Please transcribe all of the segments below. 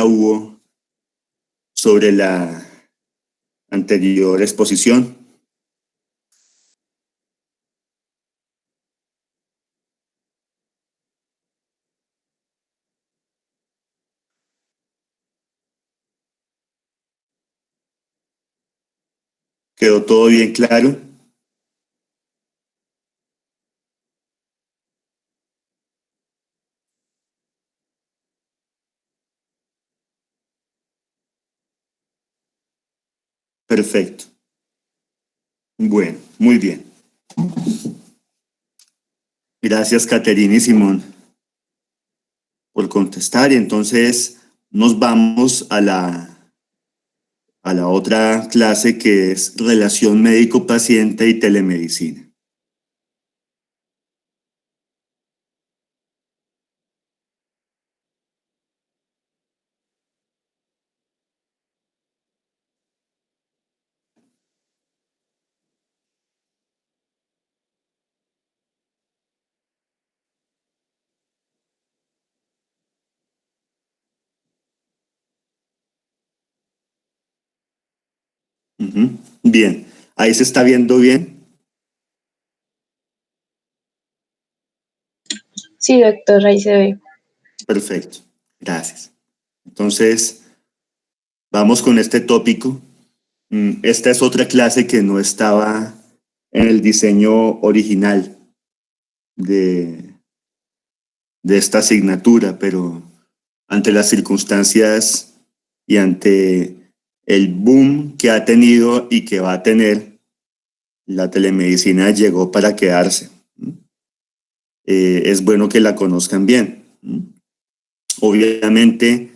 consulta hubo sobre la anterior exposición? ¿Quedó todo bien claro? Perfecto. Bueno, muy bien. Gracias, Caterina y Simón, por contestar. Y entonces nos vamos a la otra clase, que es relación médico-paciente y telemedicina. Ujú. Bien, ahí se está viendo bien. Sí, doctor, ahí se ve. Perfecto, gracias. Entonces, vamos con este tópico. Esta es otra clase que no estaba en el diseño original de, de esta asignatura, pero ante las circunstancias y ante el boom que ha tenido y que va a tener, la telemedicina llegó para quedarse. Es bueno que la conozcan bien. Obviamente,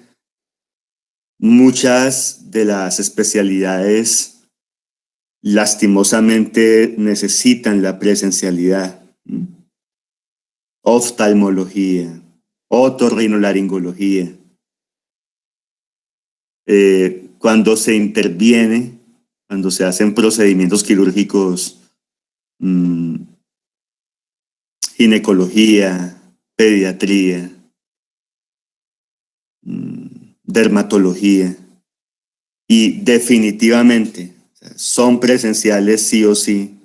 muchas de las especialidades lastimosamente necesitan la presencialidad. Oftalmología, otorrinolaringología. Cuando se interviene, cuando se hacen procedimientos quirúrgicos, ginecología, pediatría, dermatología, y definitivamente son presenciales sí o sí.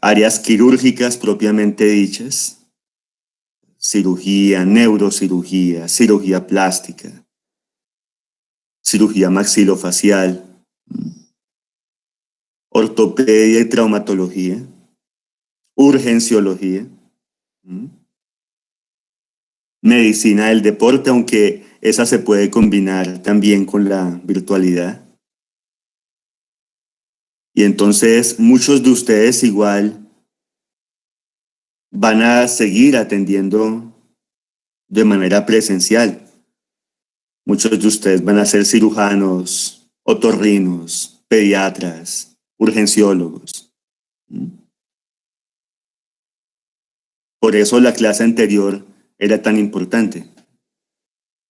Áreas quirúrgicas propiamente dichas, cirugía, neurocirugía, cirugía plástica, cirugía maxilofacial, ortopedia y traumatología, urgenciología, medicina del deporte, aunque esa se puede combinar también con la virtualidad. Y entonces muchos de ustedes igual van a seguir atendiendo de manera presencial. Muchos de ustedes van a ser cirujanos, otorrinos, pediatras, urgenciólogos. Por eso la clase anterior era tan importante.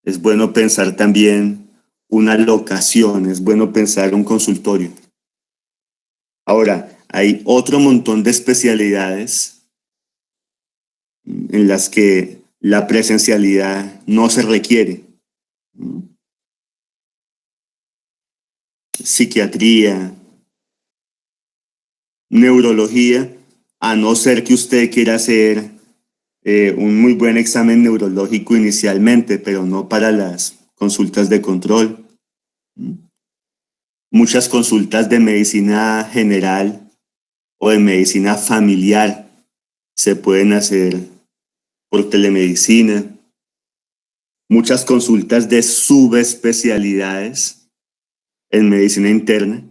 Es bueno pensar también una locación, es bueno pensar un consultorio. Ahora, hay otro montón de especialidades en las que la presencialidad no se requiere. Psiquiatría, neurología, a no ser que usted quiera hacer un muy buen examen neurológico inicialmente, pero no para las consultas de control. Muchas consultas de medicina general o de medicina familiar se pueden hacer por telemedicina. Muchas consultas de subespecialidades en medicina interna,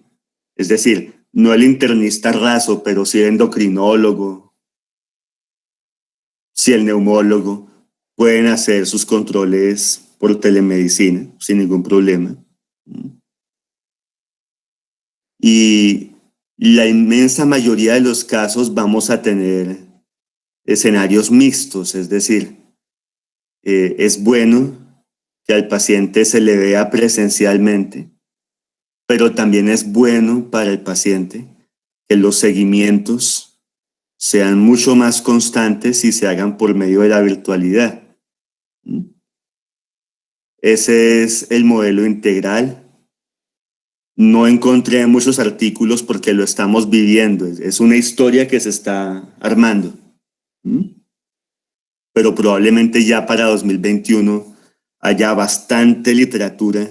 es decir, no el internista raso, pero sí el endocrinólogo, sí el neumólogo, pueden hacer sus controles por telemedicina sin ningún problema. Y la inmensa mayoría de los casos vamos a tener escenarios mixtos, es decir, es bueno que al paciente se le vea presencialmente, pero también es bueno para el paciente que los seguimientos sean mucho más constantes y se hagan por medio de la virtualidad. Ese es el modelo integral. No encontré muchos artículos porque lo estamos viviendo. Es una historia que se está armando. ¿Mm? Pero probablemente ya para 2021 haya bastante literatura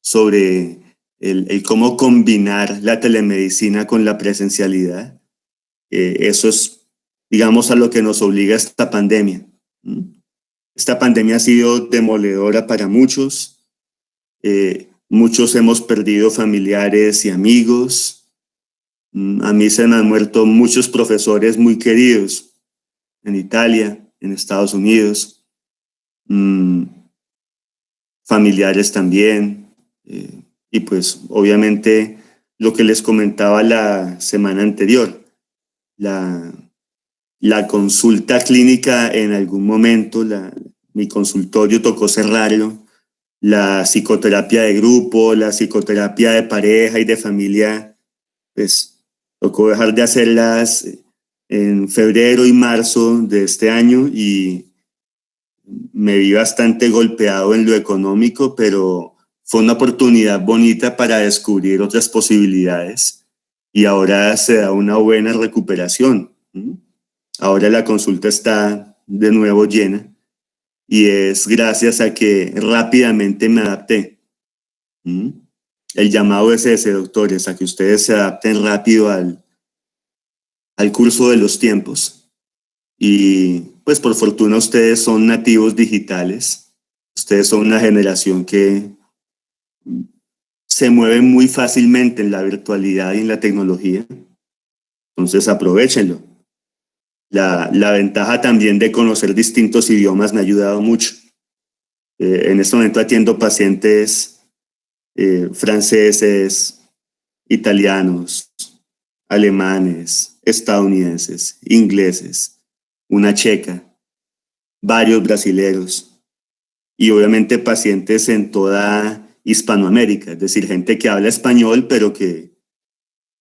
sobre el cómo combinar la telemedicina con la presencialidad. Eso es, digamos, a lo que nos obliga esta pandemia. ¿Mm? Esta pandemia ha sido demoledora para muchos. Muchos hemos perdido familiares y amigos. A mí se me han muerto muchos profesores muy queridos en Italia, en Estados Unidos. Familiares también. Y pues obviamente lo que les comentaba la semana anterior, la, la consulta clínica en algún momento, mi consultorio tocó cerrarlo, la psicoterapia de grupo, la psicoterapia de pareja y de familia, pues tocó dejar de hacerlas en febrero y marzo de este año y me vi bastante golpeado en lo económico, pero fue una oportunidad bonita para descubrir otras posibilidades y ahora se da una buena recuperación. Ahora la consulta está de nuevo llena y es gracias a que rápidamente me adapté. El llamado es ese, doctores, a que ustedes se adapten rápido al curso de los tiempos. Y pues por fortuna ustedes son nativos digitales, ustedes son una generación que se mueve muy fácilmente en la virtualidad y en la tecnología, entonces aprovechenlo. La ventaja también de conocer distintos idiomas me ha ayudado mucho. En este momento atiendo pacientes franceses, italianos, alemanes, estadounidenses, ingleses, una checa, varios brasileros y obviamente pacientes en toda Hispanoamérica, es decir, gente que habla español pero que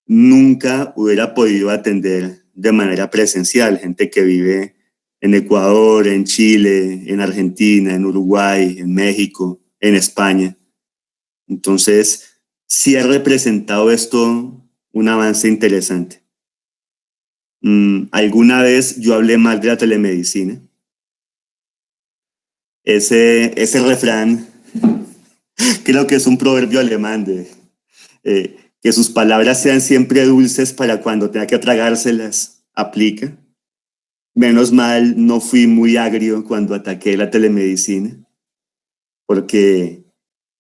nunca hubiera podido atender de manera presencial, gente que vive en Ecuador, en Chile, en Argentina, en Uruguay, en México, en España. Entonces, sí ha representado esto un avance interesante. Alguna vez yo hablé mal de la telemedicina. Ese refrán, creo que es un proverbio alemán de que sus palabras sean siempre dulces para cuando tenga que tragárselas, aplica. Menos mal no fui muy agrio cuando ataqué la telemedicina, porque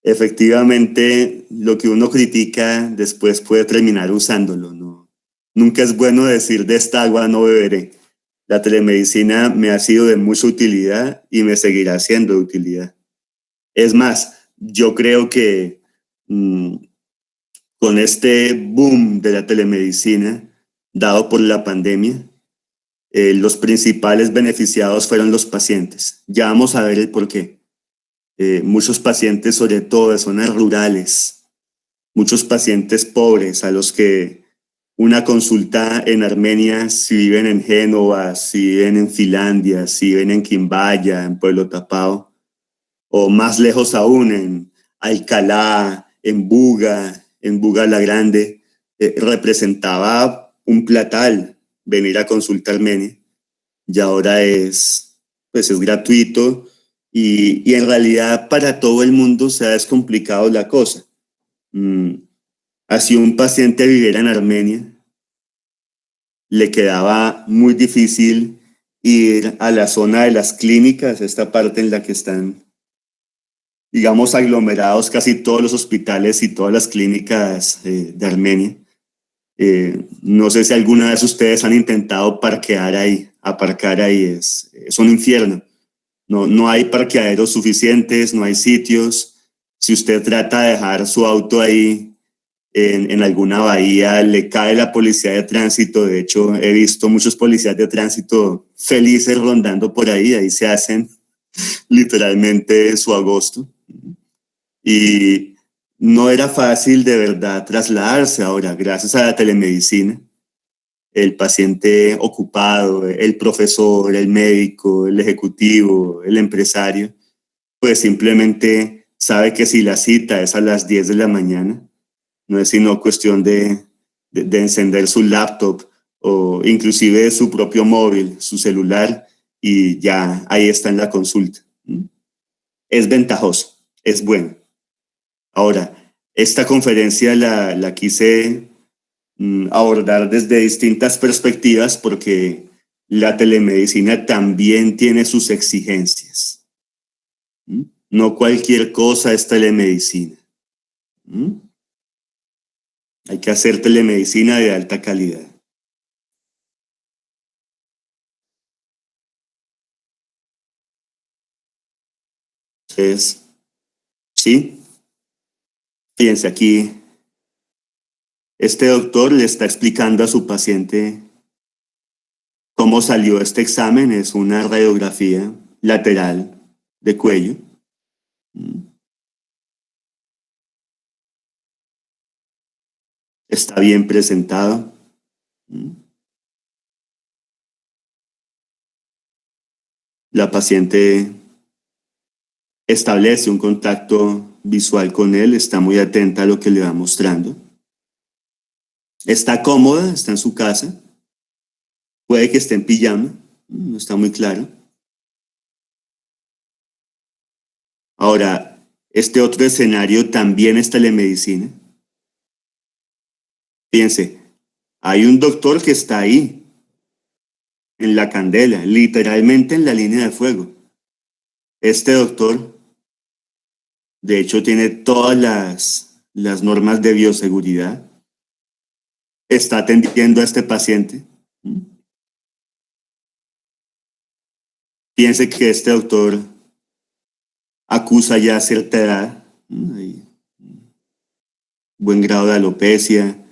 efectivamente lo que uno critica después puede terminar usándolo, ¿no? Nunca es bueno decir de esta agua no beberé. La telemedicina me ha sido de mucha utilidad y me seguirá siendo de utilidad. Es más, yo creo que con este boom de la telemedicina dado por la pandemia, los principales beneficiados fueron los pacientes. Ya vamos a ver el por qué. Muchos pacientes, sobre todo de zonas rurales, muchos pacientes pobres a los que una consulta en Armenia, si viven en Génova, si viven en Finlandia, si viven en Quimbaya, en Pueblo Tapao, o más lejos aún, en Alcalá, en Buga la Grande, representaba un platal venir a consulta Armenia, y ahora pues es gratuito y en realidad para todo el mundo se ha descomplicado la cosa. Así un paciente viviera en Armenia, le quedaba muy difícil ir a la zona de las clínicas, esta parte en la que están, digamos, aglomerados casi todos los hospitales y todas las clínicas de Armenia. No sé si alguna vez ustedes han intentado aparcar ahí, es un infierno. No hay parqueaderos suficientes, no hay sitios. Si usted trata de dejar su auto ahí en alguna bahía, le cae la policía de tránsito. De hecho, he visto muchos policías de tránsito felices rondando por ahí se hacen literalmente su agosto. Y no era fácil de verdad trasladarse ahora, gracias a la telemedicina. El paciente ocupado, el profesor, el médico, el ejecutivo, el empresario, pues simplemente sabe que si la cita es a las 10 de la mañana, no es sino cuestión de encender su laptop o inclusive su propio móvil, su celular, y ya ahí está en la consulta. Es ventajoso, es bueno. Ahora, esta conferencia la quise abordar desde distintas perspectivas porque la telemedicina también tiene sus exigencias. No cualquier cosa es telemedicina. Hay que hacer telemedicina de alta calidad. Entonces, sí, fíjense aquí, este doctor le está explicando a su paciente cómo salió este examen. Es una radiografía lateral de cuello. Está bien presentado. La paciente establece un contacto visual con él, está muy atenta a lo que le va mostrando. Está cómoda, está en su casa. Puede que esté en pijama, no está muy claro. Ahora, este otro escenario también es telemedicina. Fíjense, hay un doctor que está ahí, en la candela, literalmente en la línea de fuego. Este doctor, de hecho, tiene todas las normas de bioseguridad. Está atendiendo a este paciente. Piense que este doctor acusa ya cierta edad, buen grado de alopecia,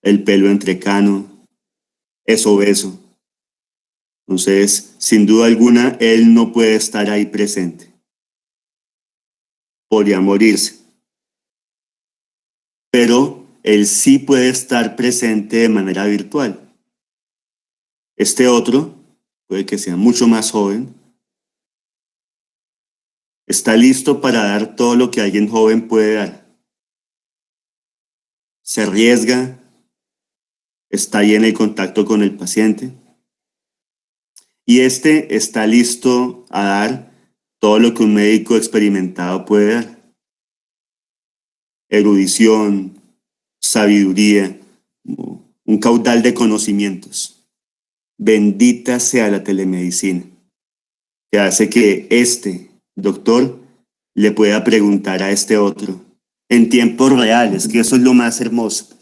el pelo entrecano, es obeso. Entonces, sin duda alguna, él no puede estar ahí presente. Podría morirse. Pero él sí puede estar presente de manera virtual. Este otro, puede que sea mucho más joven, está listo para dar todo lo que alguien joven puede dar. Se arriesga, está ahí en el contacto con el paciente. Y este está listo a dar todo lo que un médico experimentado puede dar. Erudición, sabiduría, un caudal de conocimientos. Bendita sea la telemedicina, que hace que este doctor le pueda preguntar a este otro en tiempo real. Es que eso es lo más hermoso.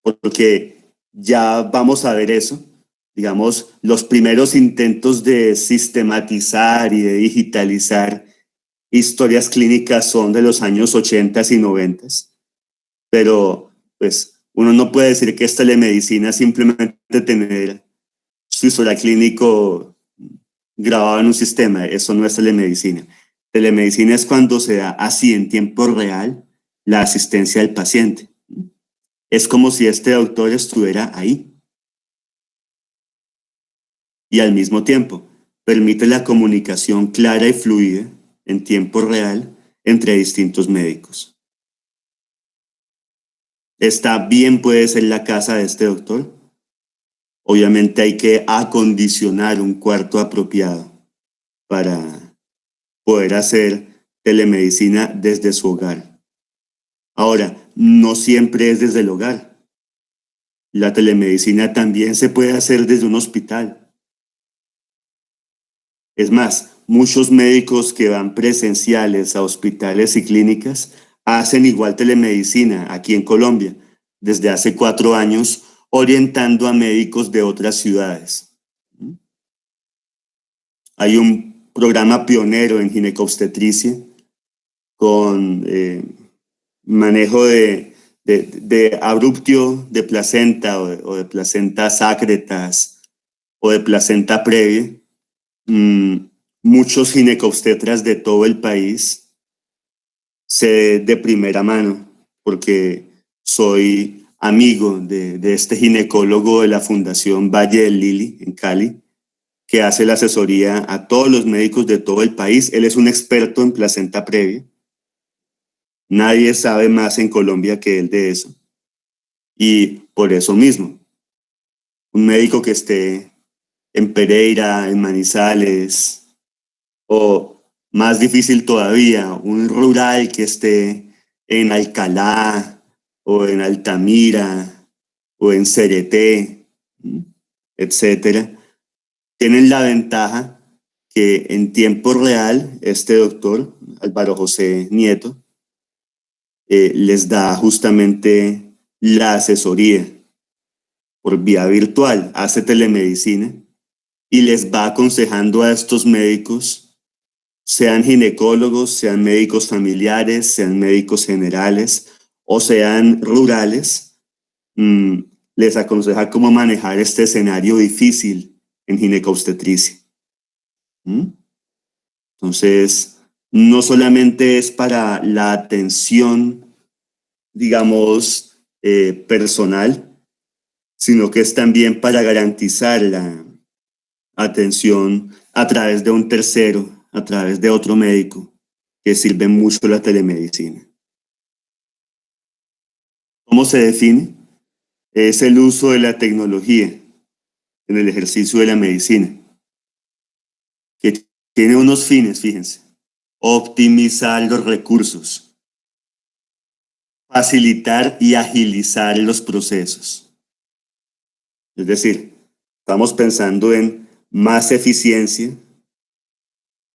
Porque ya vamos a ver eso. Digamos, los primeros intentos de sistematizar y de digitalizar historias clínicas son de los años 80 y 90, pero pues uno no puede decir que es telemedicina simplemente tener su historial clínico grabado en un sistema. Eso no es telemedicina. Telemedicina es cuando se da así en tiempo real la asistencia del paciente. Es como si este doctor estuviera ahí. Y al mismo tiempo permite la comunicación clara y fluida en tiempo real entre distintos médicos. ¿Está bien puede ser la casa de este doctor? Obviamente hay que acondicionar un cuarto apropiado para poder hacer telemedicina desde su hogar. Ahora, no siempre es desde el hogar. La telemedicina también se puede hacer desde un hospital. Es más, muchos médicos que van presenciales a hospitales y clínicas hacen igual telemedicina aquí en Colombia desde hace 4 años, orientando a médicos de otras ciudades. Hay un programa pionero en ginecobstetricia con manejo de abruptio de placenta o de placenta secretas o de placenta previa. Muchos ginecobstetras de todo el país sé de primera mano porque soy amigo de este ginecólogo de la Fundación Valle del Lili en Cali, que hace la asesoría a todos los médicos de todo el país. Él es un experto en placenta previa. Nadie sabe más en Colombia que él de eso. Y por eso mismo, un médico que esté en Pereira, en Manizales, o más difícil todavía, un rural que esté en Alcalá, o en Altamira, o en Cereté, etcétera, tienen la ventaja que en tiempo real este doctor, Álvaro José Nieto, les da justamente la asesoría por vía virtual, hace telemedicina y les va aconsejando a estos médicos, sean ginecólogos, sean médicos familiares, sean médicos generales o sean rurales, les aconseja cómo manejar este escenario difícil en ginecobstetricia. Entonces, no solamente es para la atención, digamos, personal, sino que es también para garantizar la atención a través de un tercero, a través de otro médico, que sirve mucho la telemedicina. ¿Cómo se define? Es el uso de la tecnología en el ejercicio de la medicina, que tiene unos fines, fíjense: optimizar los recursos, facilitar y agilizar los procesos. Es decir, estamos pensando en más eficiencia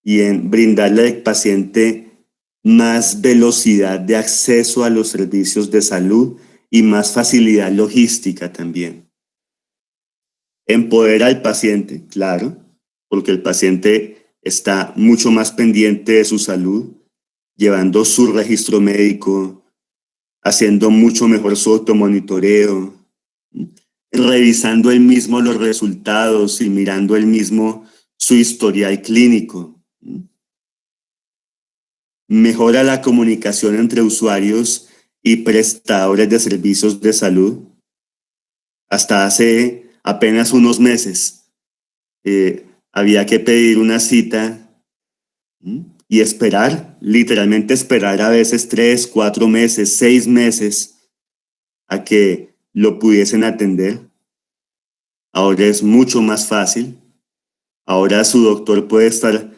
y en brindarle al paciente más velocidad de acceso a los servicios de salud y más facilidad logística también. Empodera al paciente, claro, porque el paciente está mucho más pendiente de su salud, llevando su registro médico, haciendo mucho mejor su automonitoreo, revisando él mismo los resultados y mirando él mismo su historial clínico. Mejora la comunicación entre usuarios y prestadores de servicios de salud. Hasta hace apenas unos meses había que pedir una cita y esperar, literalmente esperar a veces 3, 4 meses, 6 meses a que lo pudiesen atender. Ahora es mucho más fácil. Ahora su doctor puede estar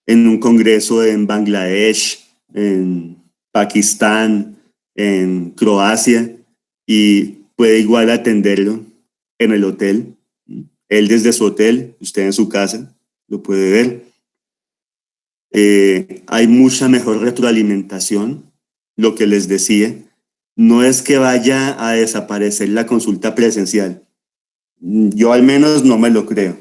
en un congreso en Bangladesh, en Pakistán, en Croacia, y puede igual atenderlo en el hotel. Él desde su hotel, usted en su casa, lo puede ver. Hay mucha mejor retroalimentación. Lo que les decía, no es que vaya a desaparecer la consulta presencial. Yo al menos no me lo creo,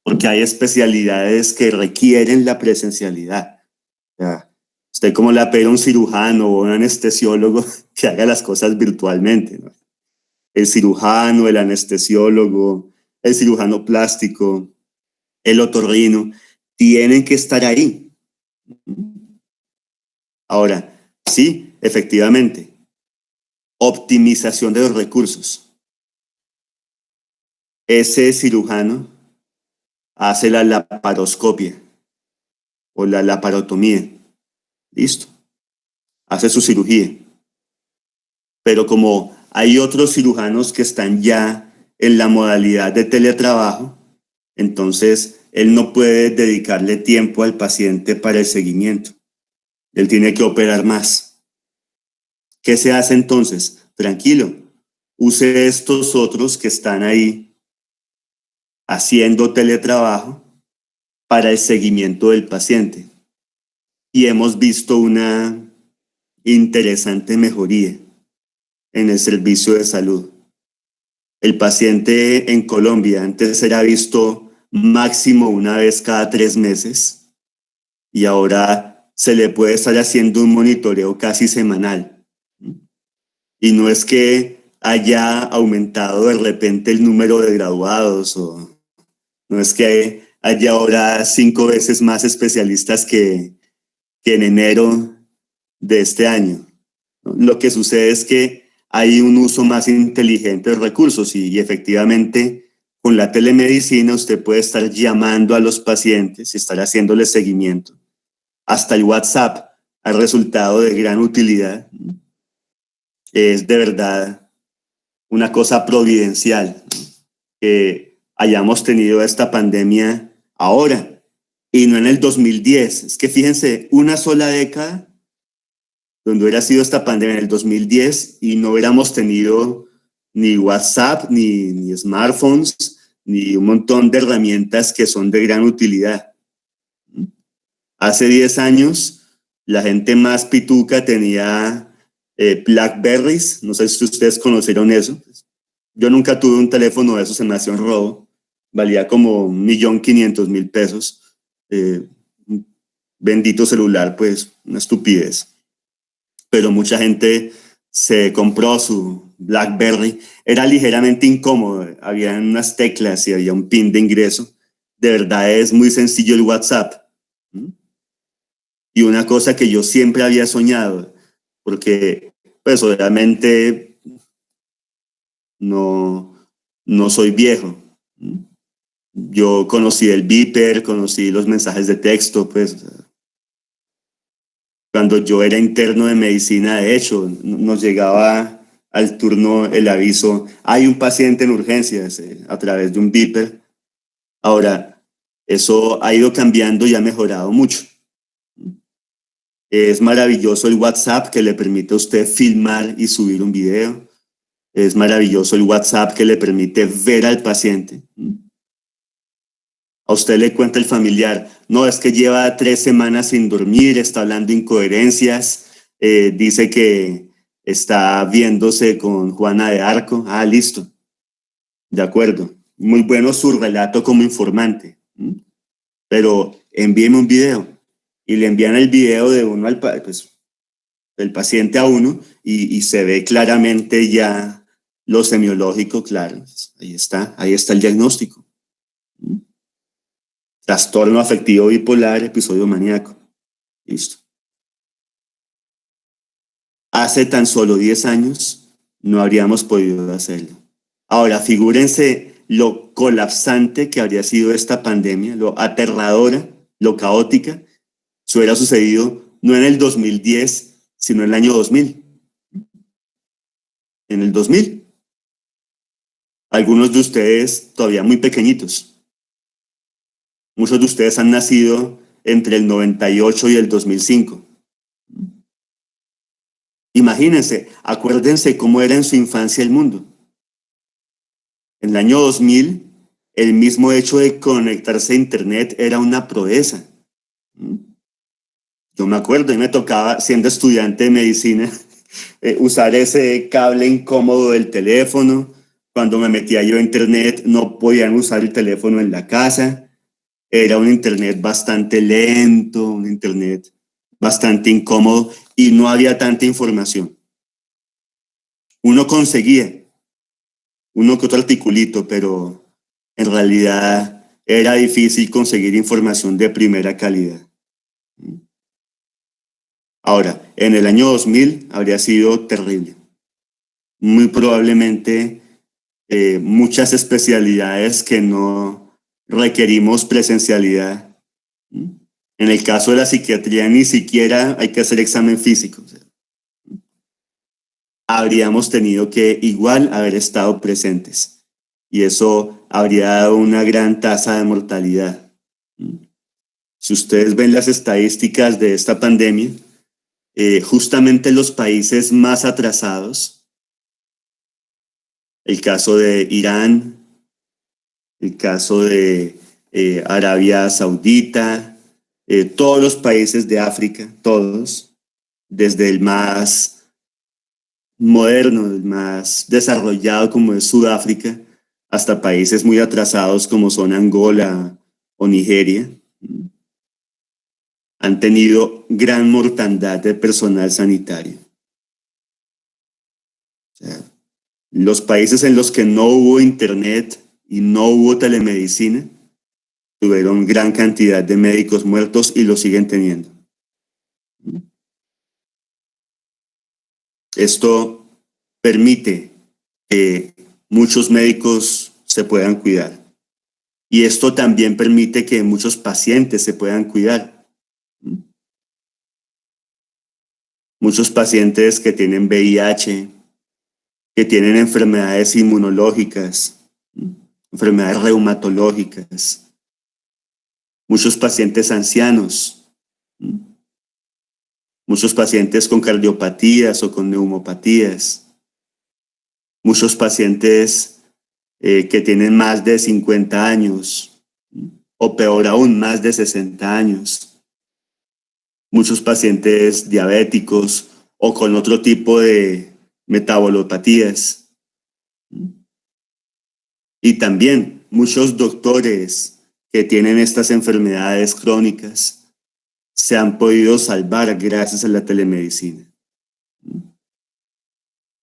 porque hay especialidades que requieren la presencialidad. O sea, usted como le pide a un cirujano o un anestesiólogo que haga las cosas virtualmente, ¿no? El cirujano, el anestesiólogo, el cirujano plástico, el otorrino, tienen que estar ahí. Ahora, sí, efectivamente, optimización de los recursos. Ese cirujano hace la laparoscopia o la laparotomía. Listo. Hace su cirugía. Pero como hay otros cirujanos que están ya en la modalidad de teletrabajo, entonces él no puede dedicarle tiempo al paciente para el seguimiento. Él tiene que operar más. ¿Qué se hace entonces? Tranquilo, use estos otros que están ahí haciendo teletrabajo para el seguimiento del paciente. Y hemos visto una interesante mejoría en el servicio de salud. El paciente en Colombia antes era visto máximo una vez cada 3 meses y ahora se le puede estar haciendo un monitoreo casi semanal. Y no es que haya aumentado de repente el número de graduados o no es que haya ahora 5 veces más especialistas que en enero de este año. Lo que sucede es que hay un uso más inteligente de recursos y efectivamente Con la telemedicina usted puede estar llamando a los pacientes y estar haciéndoles seguimiento. Hasta el WhatsApp ha resultado de gran utilidad. Es de verdad una cosa providencial que hayamos tenido esta pandemia ahora y no en el 2010. Es que fíjense, una sola década donde hubiera sido esta pandemia en el 2010 y no hubiéramos tenido ni WhatsApp, ni smartphones, ni un montón de herramientas que son de gran utilidad. Hace 10 años, la gente más pituca tenía Blackberries. No sé si ustedes conocieron eso. Yo nunca tuve un teléfono de esos, se me hacía un robo. Valía como 1.500.000 pesos. Un bendito celular, pues, una estupidez. Pero mucha gente se compró su BlackBerry. Era ligeramente incómodo. Había unas teclas y había un pin de ingreso. De verdad es muy sencillo el WhatsApp. Y una cosa que yo siempre había soñado, porque pues obviamente no soy viejo. Yo conocí el Viper, conocí los mensajes de texto, pues cuando yo era interno de medicina, de hecho, nos llegaba al turno el aviso, hay un paciente en urgencias a través de un Viper. Ahora, eso ha ido cambiando y ha mejorado mucho. Es maravilloso el WhatsApp que le permite a usted filmar y subir un video. Es maravilloso el WhatsApp que le permite ver al paciente. A usted le cuenta el familiar, no, es que lleva 3 semanas sin dormir, está hablando incoherencias, dice que está viéndose con Juana de Arco. Ah, listo. De acuerdo. Muy bueno su relato como informante. Pero envíeme un video. Y le envían el video de uno pues, del paciente a uno y se ve claramente ya lo semiológico, claro. Ahí está el diagnóstico. Trastorno afectivo bipolar, episodio maníaco. Listo. Hace tan solo 10 años no habríamos podido hacerlo. Ahora, figúrense lo colapsante que habría sido esta pandemia, lo aterradora, lo caótica. Eso hubiera sucedido no en el 2010, sino en el año 2000. En el 2000. Algunos de ustedes todavía muy pequeñitos. Muchos de ustedes han nacido entre el 98 y el 2005. Imagínense, acuérdense cómo era en su infancia el mundo. En el año 2000, el mismo hecho de conectarse a Internet era una proeza. Yo me acuerdo, y me tocaba, siendo estudiante de medicina, usar ese cable incómodo del teléfono. Cuando me metía yo a Internet, no podían usar el teléfono en la casa. Era un Internet bastante lento, un Internet bastante incómodo y no había tanta información. Uno conseguía uno que otro articulito, pero en realidad era difícil conseguir información de primera calidad. Ahora, en el año 2000 habría sido terrible. Muy probablemente muchas especialidades que no requerimos presencialidad. En el caso de la psiquiatría ni siquiera hay que hacer examen físico. Habríamos tenido que igual haber estado presentes y eso habría dado una gran tasa de mortalidad. Si ustedes ven las estadísticas de esta pandemia, justamente los países más atrasados, el caso de Irán, el caso de Arabia Saudita, todos los países de África, todos, desde el más moderno, el más desarrollado como es Sudáfrica, hasta países muy atrasados como son Angola o Nigeria, han tenido gran mortandad de personal sanitario. O sea, los países en los que no hubo internet y no hubo telemedicina tuvieron gran cantidad de médicos muertos y lo siguen teniendo. Esto permite que muchos médicos se puedan cuidar. Y esto también permite que muchos pacientes se puedan cuidar. Muchos pacientes que tienen VIH, que tienen enfermedades inmunológicas, enfermedades reumatológicas, muchos pacientes ancianos, muchos pacientes con cardiopatías o con neumopatías, muchos pacientes que tienen más de 50 años, o peor aún, más de 60 años, muchos pacientes diabéticos o con otro tipo de metabolopatías. Y también muchos doctores que tienen estas enfermedades crónicas se han podido salvar gracias a la telemedicina.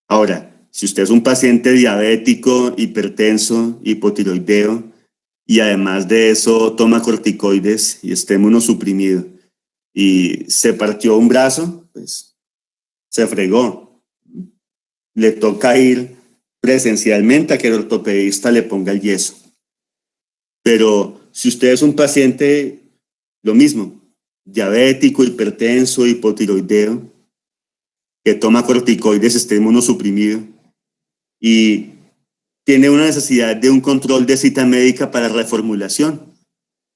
Ahora, si usted es un paciente diabético, hipertenso, hipotiroideo, y además de eso toma corticoides y está inmunosuprimido y se partió un brazo, pues se fregó. Le toca ir presencialmente a que el ortopedista le ponga el yeso. Pero si usted es un paciente, lo mismo, diabético, hipertenso, hipotiroideo, que toma corticoides, está inmunosuprimido y tiene una necesidad de un control de cita médica para reformulación,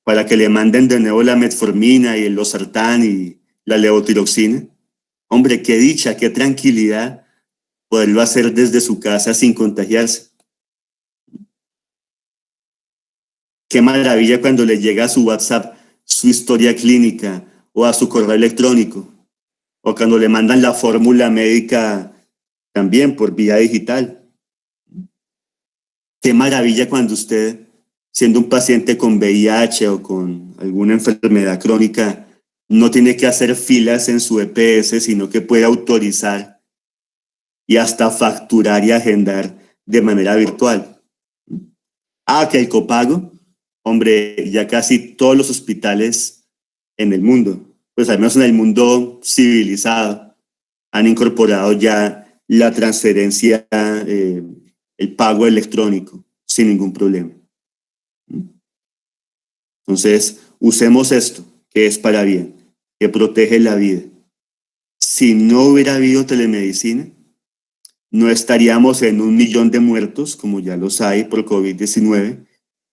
para que le manden de nuevo la metformina y el losartán y la levotiroxina. Hombre, qué dicha, qué tranquilidad poderlo hacer desde su casa sin contagiarse. Qué maravilla cuando le llega a su WhatsApp su historia clínica o a su correo electrónico, o cuando le mandan la fórmula médica también por vía digital. Qué maravilla cuando usted, siendo un paciente con VIH o con alguna enfermedad crónica, no tiene que hacer filas en su EPS, sino que puede autorizar y hasta facturar y agendar de manera virtual. Que el copago, hombre, ya casi todos los hospitales en el mundo, pues al menos en el mundo civilizado, han incorporado ya la transferencia, el pago electrónico sin ningún problema. Entonces, usemos esto, que es para bien, que protege la vida. Si no hubiera habido telemedicina, no estaríamos en 1 millón de muertos, como ya los hay por COVID-19,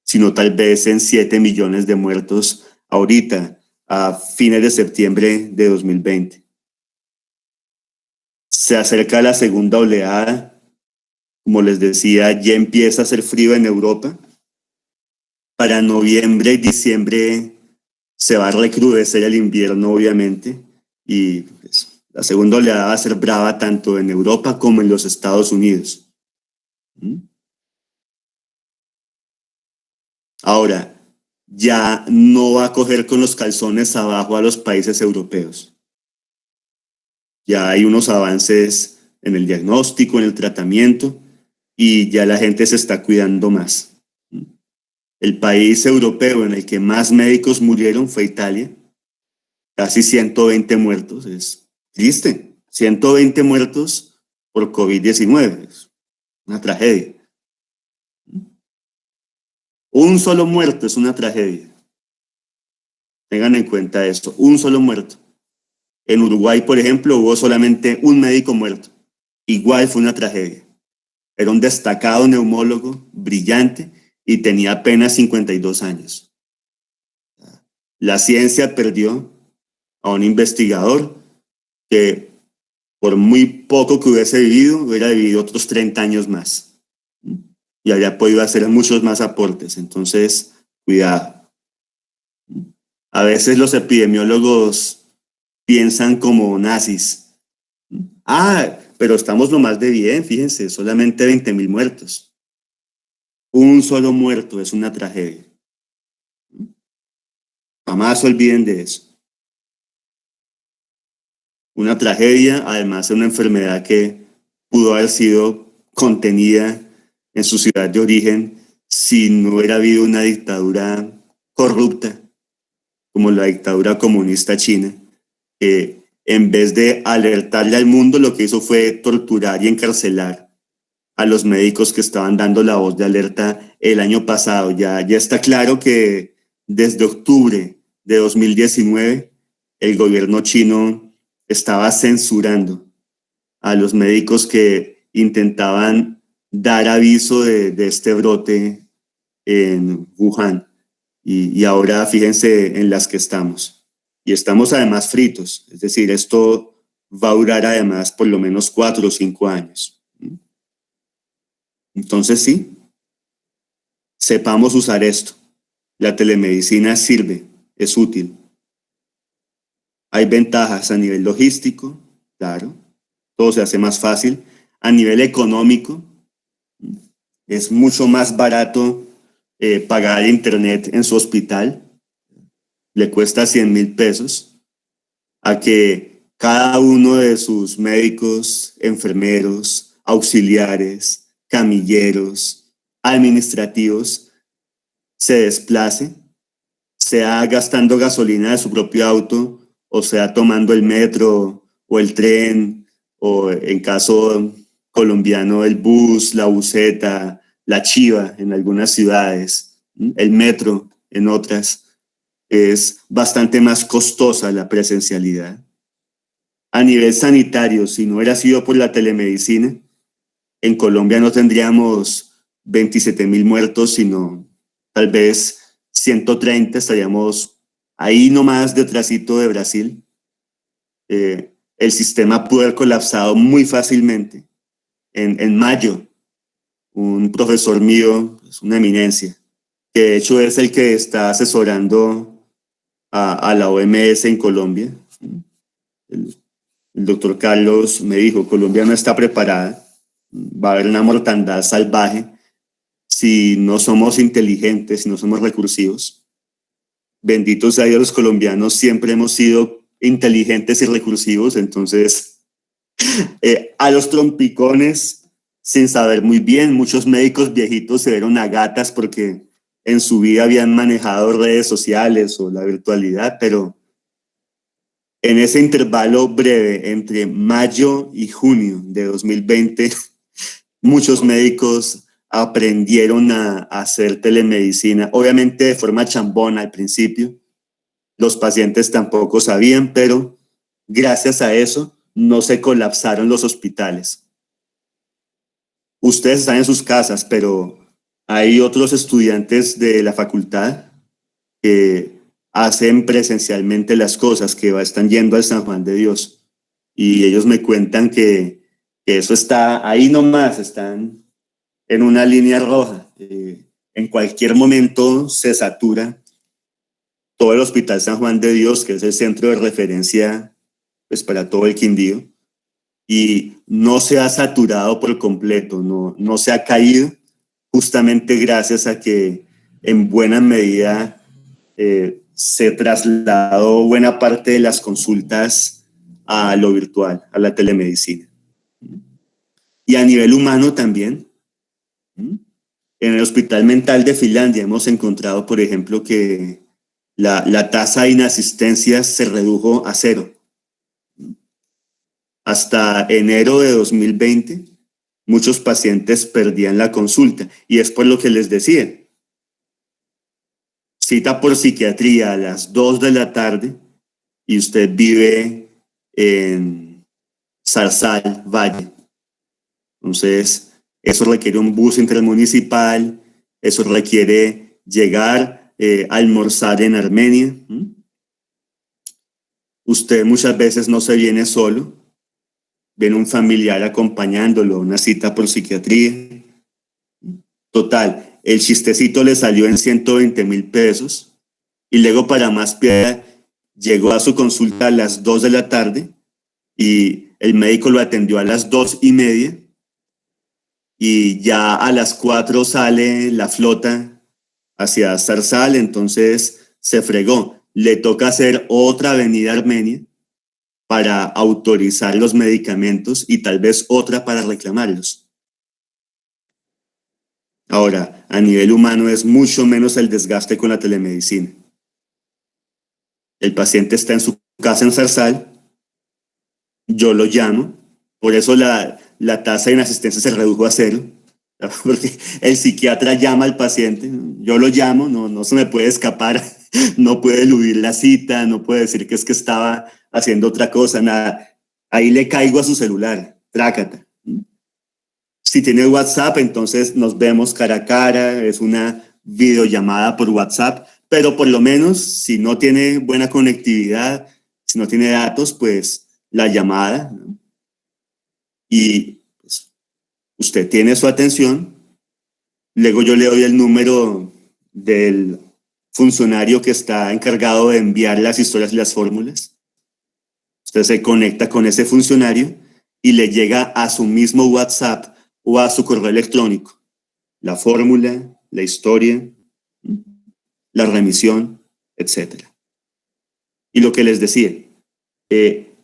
sino tal vez en 7 millones de muertos ahorita, a fines de septiembre de 2020. Se acerca la segunda oleada. Como les decía, ya empieza a hacer frío en Europa. Para noviembre y diciembre se va a recrudecer el invierno, obviamente, y pues, la segunda oleada va a ser brava tanto en Europa como en los Estados Unidos. Ahora, ya no va a coger con los calzones abajo a los países europeos. Ya hay unos avances en el diagnóstico, en el tratamiento, y ya la gente se está cuidando más. El país europeo en el que más médicos murieron fue Italia. Casi 120 muertos. Es triste. 120 muertos por COVID-19. Es una tragedia. Un solo muerto es una tragedia. Tengan en cuenta esto. Un solo muerto. En Uruguay, por ejemplo, hubo solamente un médico muerto. Igual fue una tragedia. Era un destacado neumólogo, brillante, y tenía apenas 52 años. La ciencia perdió a un investigador que por muy poco que hubiese vivido, hubiera vivido otros 30 años más y habría podido hacer muchos más aportes. Entonces, cuidado. A veces los epidemiólogos piensan como nazis. Pero estamos lo más de bien, fíjense, solamente 20,000 muertos. Un solo muerto es una tragedia. Jamás se olviden de eso. Una tragedia, además de una enfermedad que pudo haber sido contenida en su ciudad de origen si no hubiera habido una dictadura corrupta como la dictadura comunista china, en vez de alertarle al mundo, lo que hizo fue torturar y encarcelar a los médicos que estaban dando la voz de alerta el año pasado. Ya está claro que desde octubre de 2019 el gobierno chino estaba censurando a los médicos que intentaban dar aviso de este brote en Wuhan. Y ahora fíjense en las que estamos. Y estamos además fritos, es decir, esto va a durar además por lo menos 4 o 5 años. Entonces sí, sepamos usar esto. La telemedicina sirve, es útil. Hay ventajas a nivel logístico, claro, todo se hace más fácil. A nivel económico, es mucho más barato pagar internet en su hospital, le cuesta 100,000 pesos, a que cada uno de sus médicos, enfermeros, auxiliares, camilleros, administrativos, se desplace, sea gastando gasolina de su propio auto, o sea tomando el metro o el tren, o en caso colombiano el bus, la buseta, la chiva en algunas ciudades, el metro en otras. Es bastante más costosa la presencialidad. A nivel sanitario, si no hubiera sido por la telemedicina, en Colombia no tendríamos 27,000 muertos, sino tal vez 130, estaríamos ahí nomás detrásito de Brasil. El sistema pudo haber colapsado muy fácilmente. En mayo, un profesor mío, es una eminencia, que de hecho es el que está asesorando a la OMS en Colombia. El doctor Carlos me dijo, Colombia no está preparada, va a haber una mortandad salvaje si no somos inteligentes, si no somos recursivos. Benditos sea Dios, los colombianos siempre hemos sido inteligentes y recursivos, entonces a los trompicones, sin saber muy bien, muchos médicos viejitos se dieron a gatas porque en su vida habían manejado redes sociales o la virtualidad, pero en ese intervalo breve entre mayo y junio de 2020, muchos médicos aprendieron a hacer telemedicina, obviamente de forma chambona al principio. Los pacientes tampoco sabían, pero gracias a eso no se colapsaron los hospitales. Ustedes están en sus casas, pero hay otros estudiantes de la facultad que hacen presencialmente las cosas, que están yendo al San Juan de Dios. Y ellos me cuentan que eso está ahí nomás, están en una línea roja. En cualquier momento se satura todo el Hospital San Juan de Dios, que es el centro de referencia pues, para todo el Quindío, y no se ha saturado por completo, no se ha caído, justamente gracias a que en buena medida se trasladó buena parte de las consultas a lo virtual, a la telemedicina. Y a nivel humano también. En el Hospital Mental de Finlandia hemos encontrado, por ejemplo, que la tasa de inasistencia se redujo a 0. Hasta enero de 2020, muchos pacientes perdían la consulta. Y es por lo que les decía. Cita por psiquiatría a las 2 de la tarde y usted vive en Zarzal, Valle. Entonces, eso requiere un bus intermunicipal, eso requiere llegar, almorzar en Armenia. Usted muchas veces no se viene solo, viene un familiar acompañándolo, una cita por psiquiatría. Total, el chistecito le salió en 120,000 pesos y luego para más piedra llegó a su consulta a las 2 de la tarde y el médico lo atendió a las 2:30 y ya a las 4 sale la flota hacia Zarzal, entonces se fregó. Le toca hacer otra avenida Armenia para autorizar los medicamentos y tal vez otra para reclamarlos. Ahora, a nivel humano es mucho menos el desgaste con la telemedicina. El paciente está en su casa en Zarzal, yo lo llamo, por eso la la tasa de inasistencia se redujo a 0, porque el psiquiatra llama al paciente, yo lo llamo, no se me puede escapar, no puede eludir la cita, no puede decir que es que estaba haciendo otra cosa, nada. Ahí le caigo a su celular, trácata. Si tiene WhatsApp, entonces nos vemos cara a cara, es una videollamada por WhatsApp, pero por lo menos si no tiene buena conectividad, si no tiene datos, pues la llamada, ¿no? Y pues, usted tiene su atención, luego yo le doy el número del funcionario que está encargado de enviar las historias y las fórmulas. Usted se conecta con ese funcionario y le llega a su mismo WhatsApp o a su correo electrónico la fórmula, la historia, la remisión, etc. Y lo que les decía,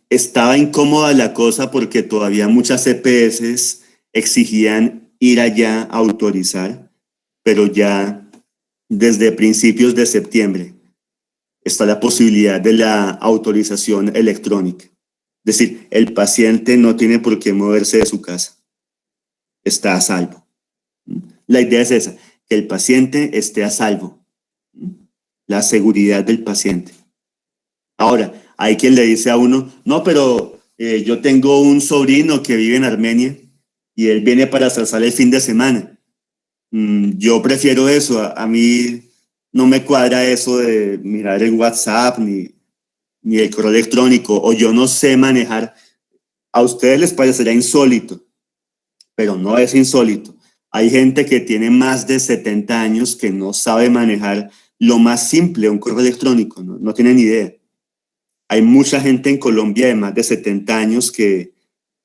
estaba incómoda la cosa porque todavía muchas EPS exigían ir allá a autorizar, pero ya desde principios de septiembre está la posibilidad de la autorización electrónica. Es decir, el paciente no tiene por qué moverse de su casa, está a salvo. La idea es esa, que el paciente esté a salvo, la seguridad del paciente. Ahora, hay quien le dice a uno, no, pero yo tengo un sobrino que vive en Armenia y él viene para Zarzal el fin de semana. Yo prefiero eso, a mí no me cuadra eso de mirar el WhatsApp ni el correo electrónico, o yo no sé manejar. A ustedes les parecerá insólito, pero no es insólito. Hay gente que tiene más de 70 años que no sabe manejar lo más simple, un correo electrónico, no tienen idea. Hay mucha gente en Colombia de más de 70 años que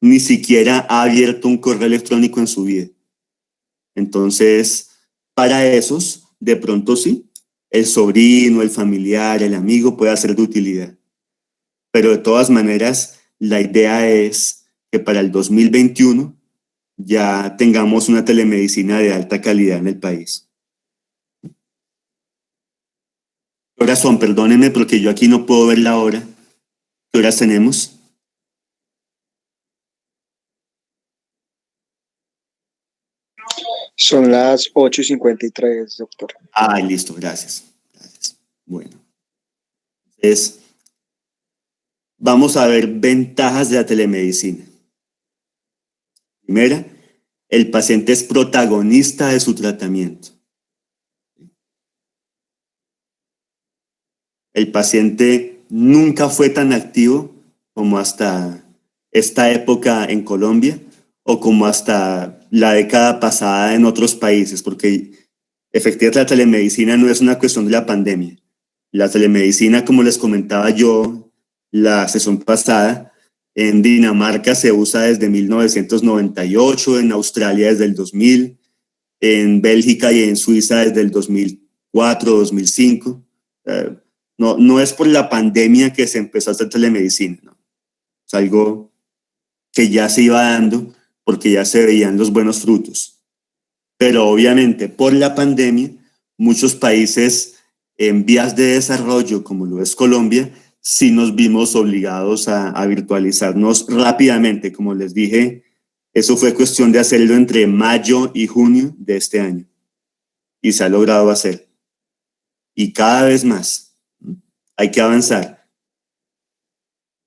ni siquiera ha abierto un correo electrónico en su vida. Entonces, para esos, de pronto sí, el sobrino, el familiar, el amigo puede ser de utilidad. Pero de todas maneras, la idea es que para el 2021 ya tengamos una telemedicina de alta calidad en el país. ¿Qué horas son? Perdónenme porque yo aquí no puedo ver la hora. ¿Qué horas tenemos? Son las 8:53, doctor. Ah, listo, gracias. Gracias. Bueno, entonces vamos a ver ventajas de la telemedicina. Primera, el paciente es protagonista de su tratamiento. El paciente nunca fue tan activo como hasta esta época en Colombia o como hasta la década pasada en otros países, porque efectivamente la telemedicina no es una cuestión de la pandemia. La telemedicina, como les comentaba yo la sesión pasada, en Dinamarca se usa desde 1998, en Australia desde el 2000, en Bélgica y en Suiza desde el 2004, 2005. No es por la pandemia que se empezó a hacer telemedicina, ¿no? Es algo que ya se iba dando porque ya se veían los buenos frutos. Pero obviamente por la pandemia, muchos países en vías de desarrollo, como lo es Colombia, sí nos vimos obligados a virtualizarnos rápidamente. Como les dije, eso fue cuestión de hacerlo entre mayo y junio de este año. Y se ha logrado hacer. Y cada vez más. Hay que avanzar.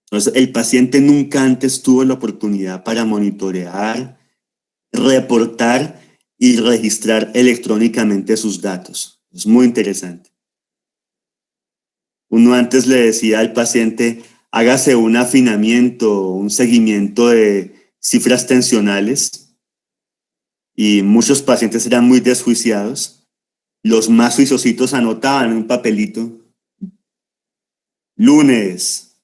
Entonces, el paciente nunca antes tuvo la oportunidad para monitorear, reportar y registrar electrónicamente sus datos. Es muy interesante. Uno antes le decía al paciente, hágase un afinamiento, un seguimiento de cifras tensionales, y muchos pacientes eran muy desjuiciados. Los más juiciositos anotaban en un papelito, lunes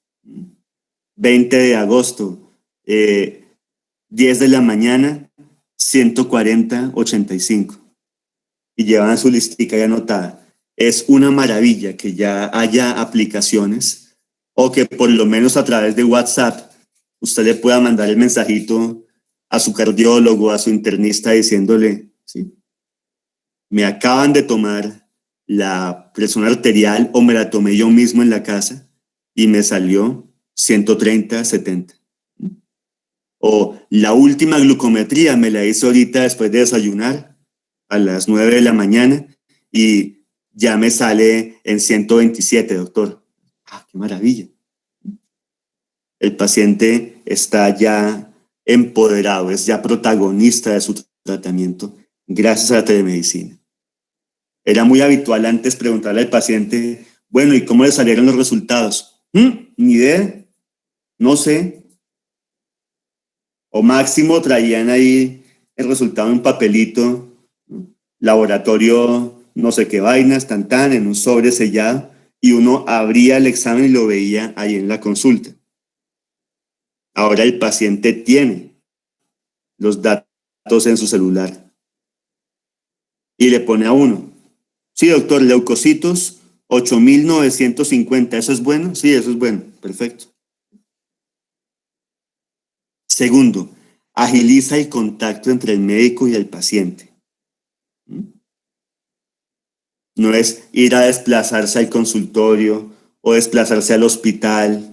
20 de agosto, 10 de la mañana, 140-85. Y llevan su listica ya anotada. Es una maravilla que ya haya aplicaciones o que por lo menos a través de WhatsApp usted le pueda mandar el mensajito a su cardiólogo, a su internista diciéndole, ¿sí? Me acaban de tomar la presión arterial o me la tomé yo mismo en la casa y me salió 130-70. O la última glucometría me la hice ahorita después de desayunar a las 9 de la mañana y ya me sale en 127, doctor. ¡Ah, qué maravilla! El paciente está ya empoderado, es ya protagonista de su tratamiento gracias a la telemedicina. Era muy habitual antes preguntarle al paciente, bueno, ¿y cómo le salieron los resultados? Ni idea, no sé. O máximo traían ahí el resultado en un papelito, laboratorio, no sé qué vainas, tan, en un sobre sellado, y uno abría el examen y lo veía ahí en la consulta. Ahora el paciente tiene los datos en su celular y le pone a uno, sí, doctor, leucocitos 8.950, ¿eso es bueno? Sí, eso es bueno, perfecto. Segundo, agiliza el contacto entre el médico y el paciente. No es ir a desplazarse al consultorio o desplazarse al hospital.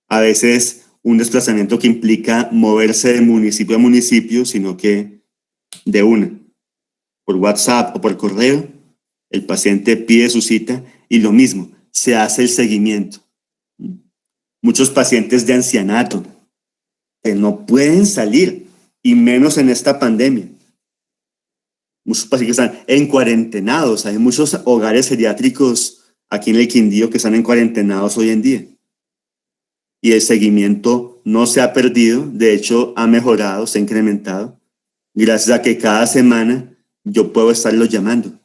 A veces un desplazamiento que implica moverse de municipio a municipio, sino que de una, por WhatsApp o por correo, el paciente pide su cita y lo mismo, se hace el seguimiento. Muchos pacientes de ancianato que no pueden salir, y menos en esta pandemia. Muchos pacientes que están en cuarentenados. Hay muchos hogares geriátricos aquí en el Quindío que están en cuarentenados hoy en día. Y el seguimiento no se ha perdido, de hecho ha mejorado, se ha incrementado, gracias a que cada semana yo puedo estarlo llamando.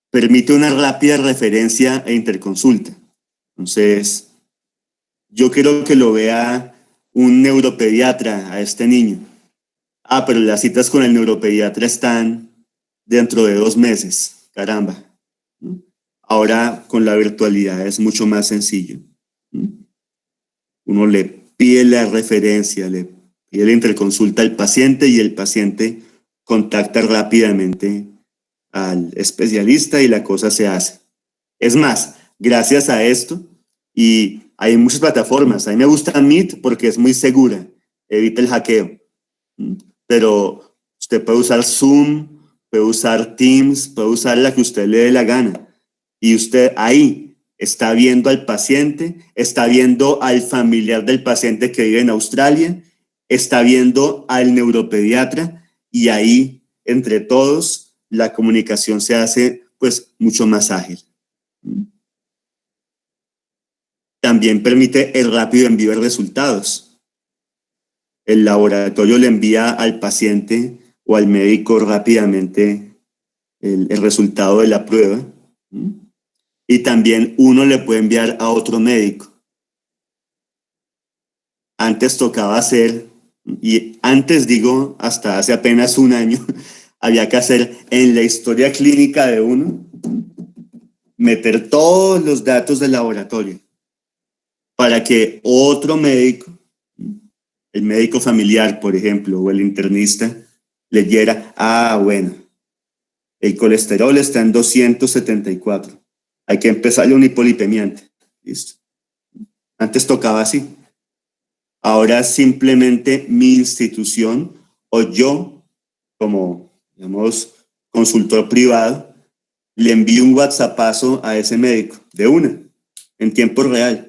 Permite una rápida referencia e interconsulta. Entonces, yo quiero que lo vea un neuropediatra a este niño. Ah, pero las citas con el neuropediatra están dentro de 2 meses. Caramba. Ahora con la virtualidad es mucho más sencillo. Uno le pide la referencia, le pide la interconsulta al paciente y el paciente contacta rápidamente al especialista y la cosa se hace. Es más, gracias a esto, y hay muchas plataformas, a mí me gusta Meet porque es muy segura, evita el hackeo, pero usted puede usar Zoom, puede usar Teams, puede usar la que usted le dé la gana, y usted ahí está viendo al paciente, está viendo al familiar del paciente que vive en Australia, está viendo al neuropediatra, y ahí, entre todos, la comunicación se hace pues mucho más ágil. También permite el rápido envío de resultados. El laboratorio le envía al paciente o al médico rápidamente el resultado de la prueba. Y también uno le puede enviar a otro médico. Antes tocaba hacer, y antes digo hasta hace apenas un año, había que hacer en la historia clínica de uno, meter todos los datos del laboratorio para que otro médico, el médico familiar, por ejemplo, o el internista, leyera, bueno, el colesterol está en 274. Hay que empezarle un hipolipemiante. Listo. Antes tocaba así. Ahora simplemente mi institución o yo, como, digamos, consultor privado, le envío un WhatsAppazo a ese médico, de una, en tiempo real.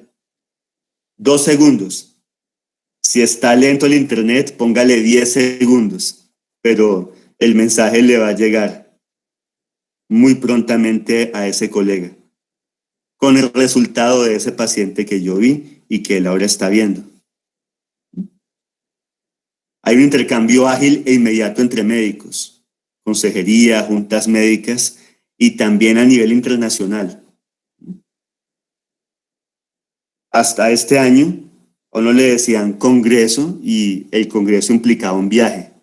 2 segundos. Si está lento el internet, póngale 10 segundos, pero el mensaje le va a llegar muy prontamente a ese colega, con el resultado de ese paciente que yo vi y que él ahora está viendo. Hay un intercambio ágil e inmediato entre médicos, consejería, juntas médicas y también a nivel internacional. Hasta este año, a uno le decían congreso y el congreso implicaba un viaje.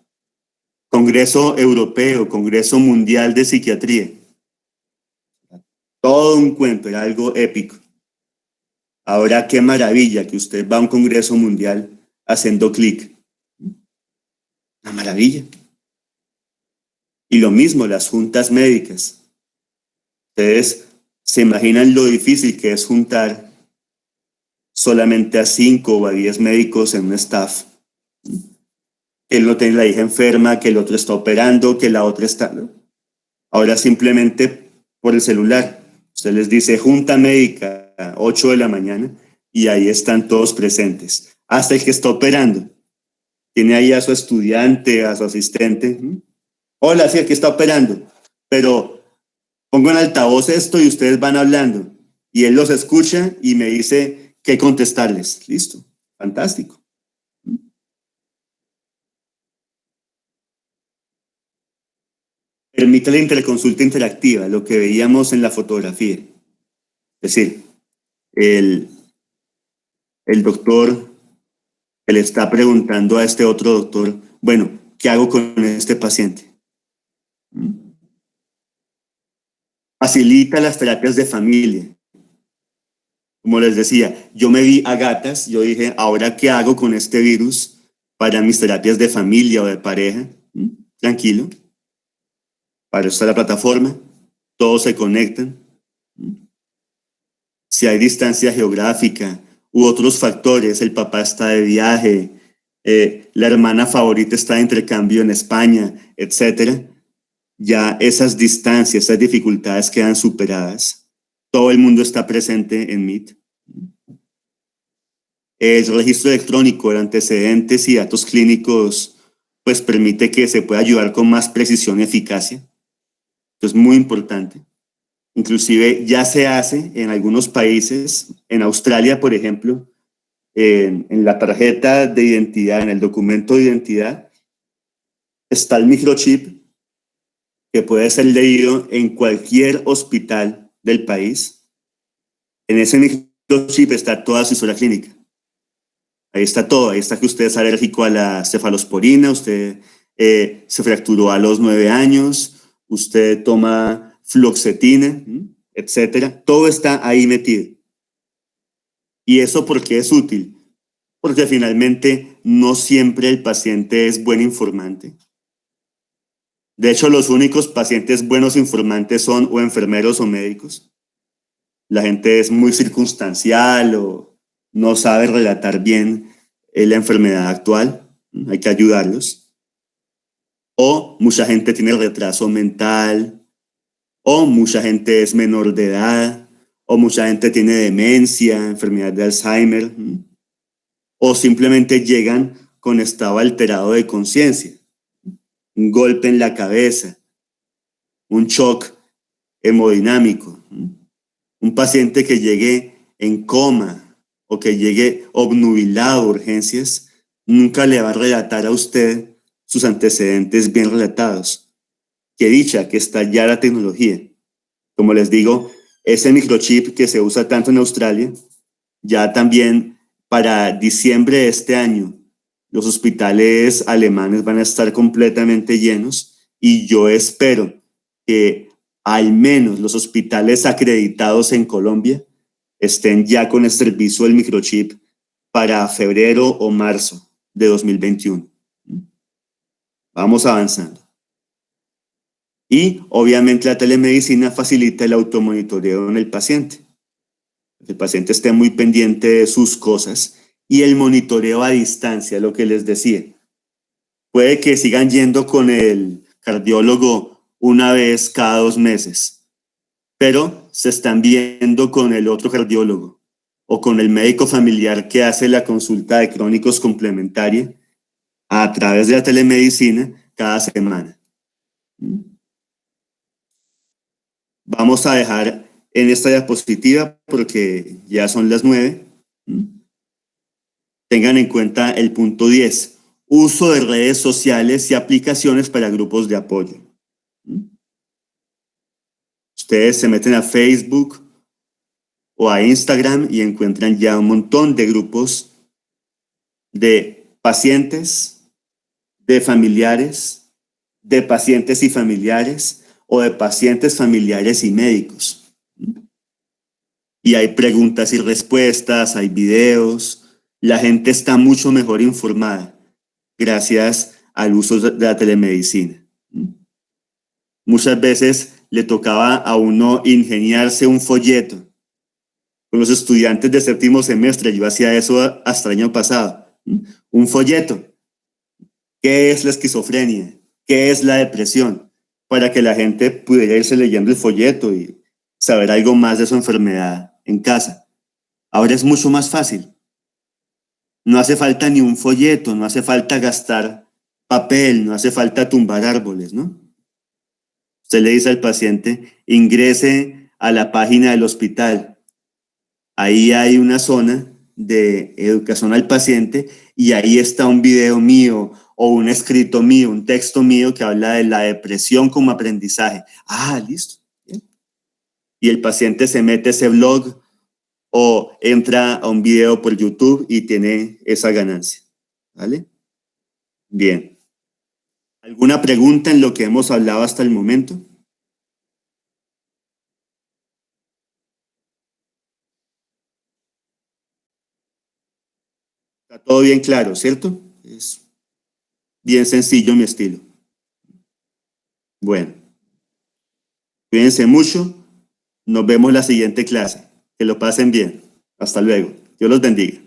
Congreso Europeo, Congreso Mundial de Psiquiatría. Todo un cuento, era algo épico. Ahora qué maravilla que usted va a un Congreso Mundial haciendo clic. Una maravilla. Y lo mismo, las juntas médicas. Ustedes se imaginan lo difícil que es juntar solamente a 5 o a 10 médicos en un staff. Que él no tiene la hija enferma, que el otro está operando, que la otra está... Ahora simplemente por el celular. Usted les dice junta médica a 8 de la mañana y ahí están todos presentes. Hasta el que está operando. Tiene ahí a su estudiante, a su asistente. Hola, sí, aquí está operando. Pero pongo en altavoz esto y ustedes van hablando. Y él los escucha y me dice qué contestarles. Listo. Fantástico. Permite la interconsulta interactiva, lo que veíamos en la fotografía. Es decir, el doctor que le está preguntando a este otro doctor, bueno, ¿qué hago con este paciente? Facilita las terapias de familia. Como les decía, yo me vi a gatas, yo dije, ¿ahora qué hago con este virus para mis terapias de familia o de pareja? Tranquilo. Para eso está la plataforma, todos se conectan. Si hay distancia geográfica u otros factores, el papá está de viaje, la hermana favorita está de intercambio en España, etcétera, ya esas distancias, esas dificultades quedan superadas. Todo el mundo está presente en Meet. El registro electrónico de antecedentes y datos clínicos pues permite que se pueda ayudar con más precisión y eficacia. Esto es muy importante. Inclusive ya se hace en algunos países, en Australia, por ejemplo, en la tarjeta de identidad, en el documento de identidad, está el microchip que puede ser leído en cualquier hospital del país. En ese microchip está toda su historia clínica. Ahí está todo, ahí está que usted es alérgico a la cefalosporina, usted se fracturó a los 9 años, usted toma fluoxetina, etcétera. Todo está ahí metido. ¿Y eso por qué es útil? Porque finalmente no siempre el paciente es buen informante. De hecho, los únicos pacientes buenos informantes son o enfermeros o médicos. La gente es muy circunstancial o no sabe relatar bien la enfermedad actual. Hay que ayudarlos. O mucha gente tiene retraso mental, o mucha gente es menor de edad, o mucha gente tiene demencia, enfermedad de Alzheimer, o simplemente llegan con estado alterado de conciencia, un golpe en la cabeza, un shock hemodinámico, un paciente que llegue en coma o que llegue obnubilado a urgencias, nunca le va a relatar a usted sus antecedentes bien relatados. Qué dicha que está ya la tecnología. Como les digo, ese microchip que se usa tanto en Australia, ya también para diciembre de este año, los hospitales alemanes van a estar completamente llenos y yo espero que al menos los hospitales acreditados en Colombia estén ya con el servicio del microchip para febrero o marzo de 2021. Vamos avanzando. Y obviamente la telemedicina facilita el automonitoreo en el paciente. El paciente esté muy pendiente de sus cosas y el monitoreo a distancia, lo que les decía. Puede que sigan yendo con el cardiólogo una vez cada 2 meses, pero se están viendo con el otro cardiólogo o con el médico familiar que hace la consulta de crónicos complementaria a través de la telemedicina cada semana. Vamos a dejar en esta diapositiva porque ya son las 9. Tengan en cuenta el punto 10. Uso de redes sociales y aplicaciones para grupos de apoyo. Ustedes se meten a Facebook o a Instagram y encuentran ya un montón de grupos de pacientes, de familiares, de pacientes y familiares o de pacientes, familiares y médicos. Y hay preguntas y respuestas, hay videos. La gente está mucho mejor informada gracias al uso de la telemedicina. Muchas veces le tocaba a uno ingeniarse un folleto con los estudiantes de séptimo semestre. Yo hacía eso hasta el año pasado. Un folleto. ¿Qué es la esquizofrenia? ¿Qué es la depresión? Para que la gente pudiera irse leyendo el folleto y saber algo más de su enfermedad en casa. Ahora es mucho más fácil. No hace falta ni un folleto, no hace falta gastar papel, no hace falta tumbar árboles, ¿no? Usted le dice al paciente, ingrese a la página del hospital. Ahí hay una zona de educación al paciente y ahí está un video mío o un escrito mío, un texto mío que habla de la depresión como aprendizaje. Ah, listo. Bien. Y el paciente se mete a ese blog o entra a un video por YouTube y tiene esa ganancia. ¿Vale? Bien. ¿Alguna pregunta en lo que hemos hablado hasta el momento? Está todo bien claro, ¿cierto? Es bien sencillo mi estilo. Bueno, cuídense mucho. Nos vemos en la siguiente clase. Que lo pasen bien. Hasta luego. Dios los bendiga.